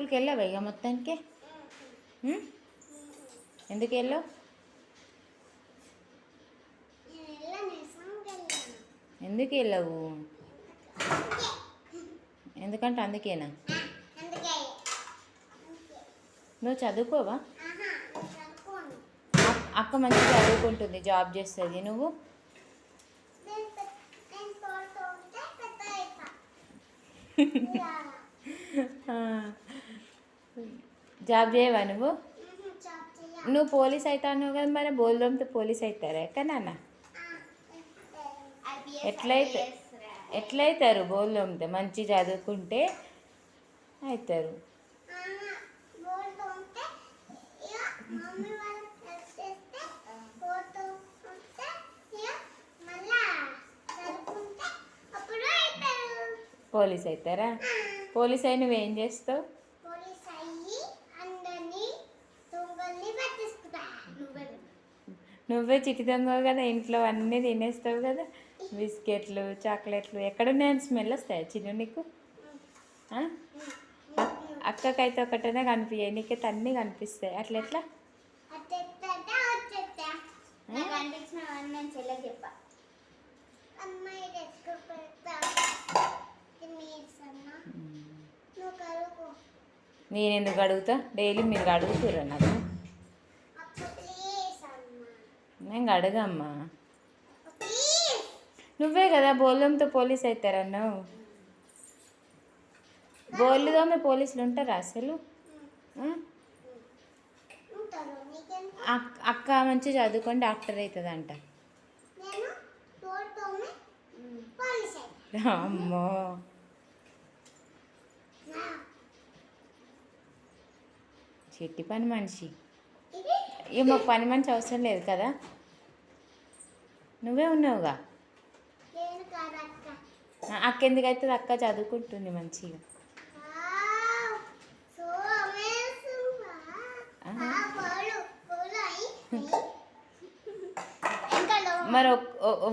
స్కూల్కి వెళ్ళావా ఇక మొత్తానికి? ఎందుకు వెళ్ళావు? ఎందుకు వెళ్ళావు? ఎందుకంటే అందుకేనా? నువ్వు చదువుకోవా? అక్క మంచిగా చదువుకుంటుంది, జాబ్ చేస్తుంది. నువ్వు జాబ్ చేయవా? నువ్వు పోలీస్ అవుతావు కదా, మరి బోల్దంతో పోలీస్ అవుతారా ఎక్కడన్నా? ఎట్లయితారు బోల్దంతో? మంచి చదువుకుంటే అవుతారు. పోలీస్ అవుతారా? పోలీస్ అయి నువ్వేం చేస్తావు? నువ్వే చిట్టి దొంగవు కదా, ఇంట్లో అన్నీ తినేస్తావు కదా, బిస్కెట్లు చాక్లెట్లు. ఎక్కడున్నాయని స్మెల్ వస్తాయా చిన్న నీకు? అక్కకైతే ఒకటనే కనిపించాయి, నీకైతే అన్నీ కనిపిస్తాయి. అట్లా ఎట్లా? నేను ఎందుకు అడుగుతా? డైలీ మీరు అడుగుతుర్రా నాకు? నేను అడగమ్మా. నువ్వే కదా బోల్దంతో పోలీస్ అవుతారన్నావు. బోల్దోమే పోలీసులు ఉంటారా అసలు? అక్క మంచి చదువుకొని డాక్టర్ అవుతుందంట. అమ్మో, చెట్టి పని మనిషి. ఏమో పని మనిషి అవసరం లేదు కదా, నువ్వే ఉన్నావుగా. అక్క ఎందుకు అవుతుంది? అక్క చదువుకుంటుంది మంచిగా. మరి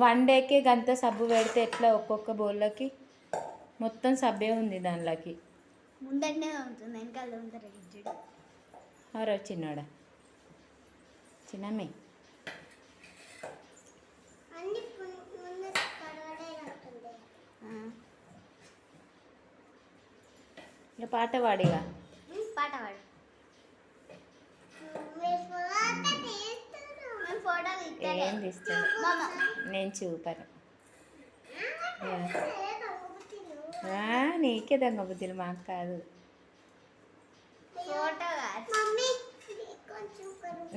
వన్ డేకే గంత సబ్బు పెడితే ఎట్లా? ఒక్కొక్క బౌల్లోకి మొత్తం సబ్బే ఉంది దానిలోకి. ముందనే ఉంటుంది, వెనకాల ఉంటారు. ఎవరో చిన్నోడా? చిన్నమ్మే ఇక పాట పాడిగా. పాట పాడు. ఏం తీస్తాను నేను చూపను. నీకే దొంగ బుద్ధులు, మాకు కాదు.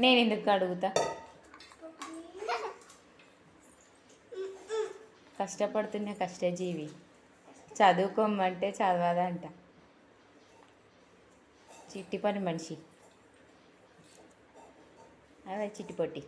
నేను ఎందుకు అడుగుతా? కష్టపడుతున్న కష్టజీవి, చదువుకోమంటే చదవదంట. చిట్టి పని మనిషి, అదే చిట్టి పొట్టి.